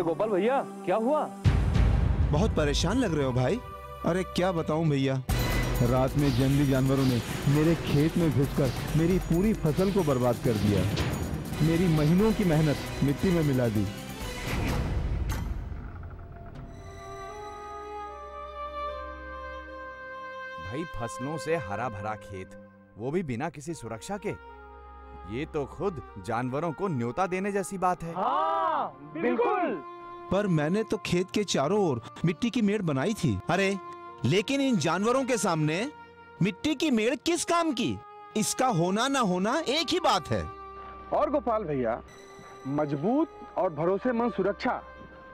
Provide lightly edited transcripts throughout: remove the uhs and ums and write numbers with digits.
अरे गोपाल भैया, क्या हुआ? बहुत परेशान लग रहे हो भाई। अरे क्या बताऊं भैया, रात में जंगली जानवरों ने मेरे खेत में घुसकर मेरी पूरी फसल को बर्बाद कर दिया। मेरी महीनों की मेहनत मिट्टी में मिला दी। भाई फसलों से हरा भरा खेत, वो भी बिना किसी सुरक्षा के, ये तो खुद जानवरों को न्योता देने जैसी बात है। हाँ, बिल्कुल। पर मैंने तो खेत के चारों ओर मिट्टी की मेड़ बनाई थी। अरे लेकिन इन जानवरों के सामने मिट्टी की मेड़ किस काम की? इसका होना ना होना एक ही बात है। और गोपाल भैया, मजबूत और भरोसेमंद सुरक्षा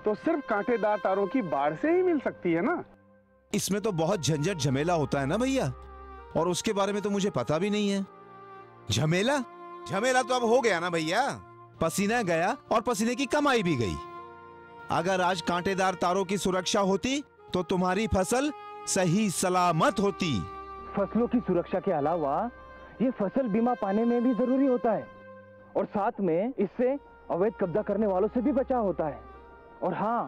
तो सिर्फ कांटेदार तारों की बाड़ से ही मिल सकती है ना। इसमें तो बहुत झंझट झमेला होता है ना भैया, और उसके बारे में तो मुझे पता भी नहीं है। झमेला झमेला तो अब हो गया ना भैया। पसीना गया और पसीने की कमाई भी गई। अगर आज कांटेदार तारों की सुरक्षा होती तो तुम्हारी फसल सही सलामत होती। फसलों की सुरक्षा के अलावा ये फसल बीमा पाने में भी जरूरी होता है, और साथ में इससे अवैध कब्जा करने वालों से भी बचाव होता है। और हाँ,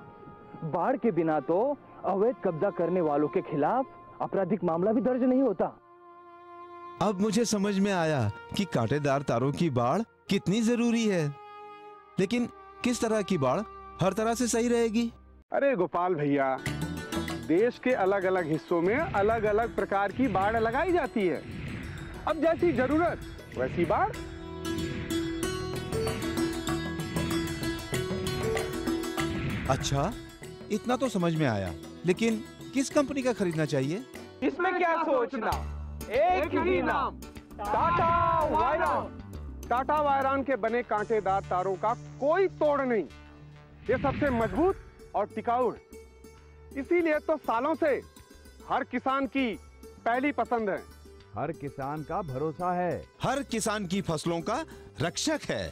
बाढ़ के बिना तो अवैध कब्जा करने वालों के खिलाफ आपराधिक मामला भी दर्ज नहीं होता। अब मुझे समझ में आया कि कांटेदार तारों की बाड़ कितनी जरूरी है। लेकिन किस तरह की बाड़ हर तरह से सही रहेगी? अरे गोपाल भैया, देश के अलग अलग हिस्सों में अलग अलग प्रकार की बाड़ लगाई जाती है। अब जैसी जरूरत वैसी बाड़। अच्छा, इतना तो समझ में आया, लेकिन किस कंपनी का खरीदना चाहिए? इसमें क्या सोचना, एक ही नाम, टाटा वायरॉन। टाटा वायरॉन के बने कांटेदार तारों का कोई तोड़ नहीं। ये सबसे मजबूत और टिकाऊ है, इसीलिए तो सालों से हर किसान की पहली पसंद है। हर किसान का भरोसा है, हर किसान की फसलों का रक्षक है।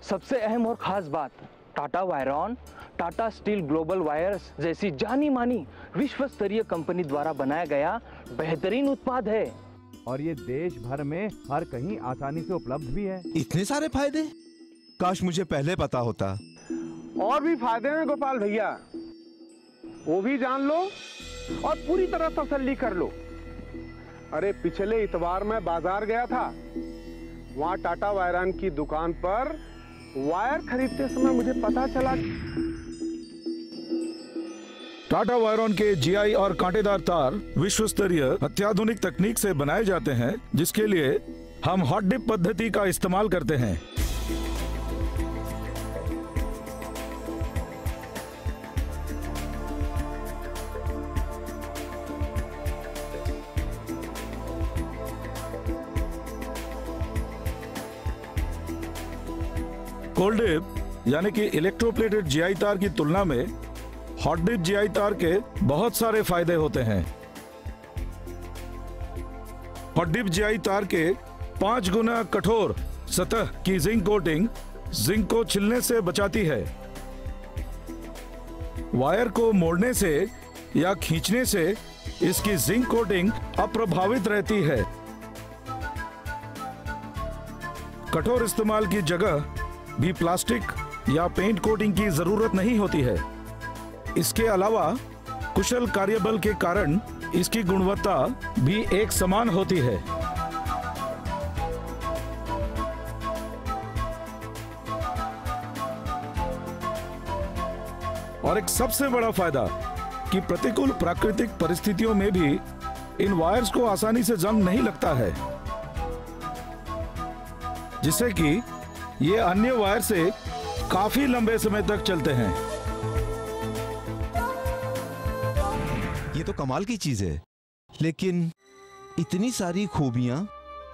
सबसे अहम और खास बात, Tata Wiron Tata Steel Global Wires जैसी जानी मानी विश्व स्तरीय कंपनी द्वारा बनाया गया बेहतरीन उत्पाद है। और ये देश भर में हर कहीं आसानी से उपलब्ध भी है। इतने सारे फायदे, काश मुझे पहले पता होता। और भी फायदे हैं गोपाल भैया, वो भी जान लो और पूरी तरह तसल्ली कर लो। अरे पिछले इतवार मैं बाजार गया था, वहां टाटा वायरॉन की दुकान पर वायर खरीदते समय मुझे पता चला टाटा वायरॉन के जीआई और कांटेदार तार विश्व स्तरीय अत्याधुनिक तकनीक से बनाए जाते हैं, जिसके लिए हम हॉट डिप पद्धति का इस्तेमाल करते हैं। कोल्ड डिप यानी कि इलेक्ट्रोप्लेटेड जीआई तार की तुलना में हॉट डिप जीआई तार के बहुत सारे फायदे होते हैं। हॉट डिप जीआई तार के 5 गुना कठोर सतह की जिंक कोटिंग जिंक को छिलने से बचाती है। वायर को मोड़ने से या खींचने से इसकी जिंक कोटिंग अप्रभावित रहती है। कठोर इस्तेमाल की जगह भी प्लास्टिक या पेंट कोटिंग की जरूरत नहीं होती है। इसके अलावा कुशल कार्यबल के कारण इसकी गुणवत्ता भी एक समान होती है। और एक सबसे बड़ा फायदा कि प्रतिकूल प्राकृतिक परिस्थितियों में भी इन वायर्स को आसानी से जंग नहीं लगता है, जिससे कि ये अन्य वायर से काफी लंबे समय तक चलते हैं। ये तो कमाल की चीज है, लेकिन इतनी सारी खूबियां,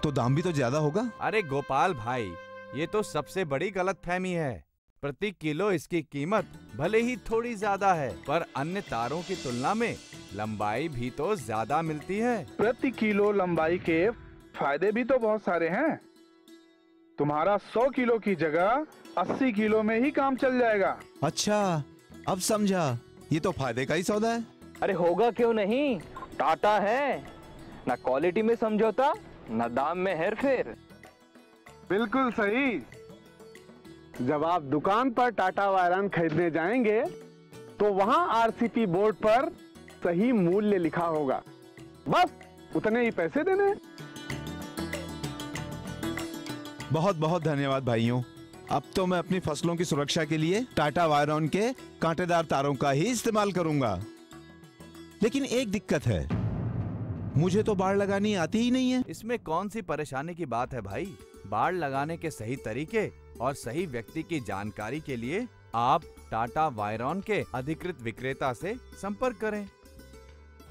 तो दाम भी तो ज्यादा होगा। अरे गोपाल भाई, ये तो सबसे बड़ी गलतफहमी है। प्रति किलो इसकी कीमत भले ही थोड़ी ज्यादा है, पर अन्य तारों की तुलना में लंबाई भी तो ज्यादा मिलती है। प्रति किलो लंबाई के फायदे भी तो बहुत सारे हैं। तुम्हारा 100 किलो की जगह 80 किलो में ही काम चल जाएगा। अच्छा, अब समझा, ये तो फायदे का ही सौदा है। अरे होगा क्यों नहीं, टाटा है ना, क्वालिटी में समझौता ना दाम में हेरफेर। बिल्कुल सही। जब आप दुकान पर टाटा वायरॉन खरीदने जाएंगे तो वहां आरसीपी बोर्ड पर सही मूल्य लिखा होगा, बस उतने ही पैसे देने। बहुत बहुत धन्यवाद भाइयों। अब तो मैं अपनी फसलों की सुरक्षा के लिए टाटा वायरॉन के कांटेदार तारों का ही इस्तेमाल करूंगा। लेकिन एक दिक्कत है, मुझे तो बाड़ लगानी आती ही नहीं है। इसमें कौन सी परेशानी की बात है भाई? बाड़ लगाने के सही तरीके और सही व्यक्ति की जानकारी के लिए आप टाटा वायरॉन के अधिकृत विक्रेता से संपर्क करें।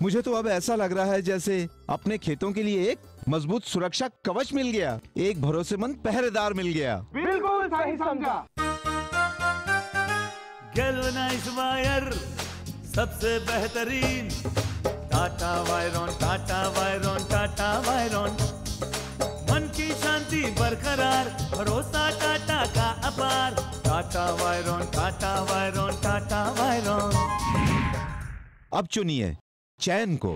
मुझे तो अब ऐसा लग रहा है जैसे अपने खेतों के लिए एक मजबूत सुरक्षा कवच मिल गया, एक भरोसेमंद पहरेदार मिल गया। बिल्कुल सही समझा। गैल्वेनाइज वायर सबसे बेहतरीन, टाटा वायरॉन, टाटा वायरॉन, टाटा वायरॉन। मन की शांति बरकरार, भरोसा टाटा का अपार। Tata Wiron, Tata Wiron, Tata वायरॉन। अब चुनिए चैन को।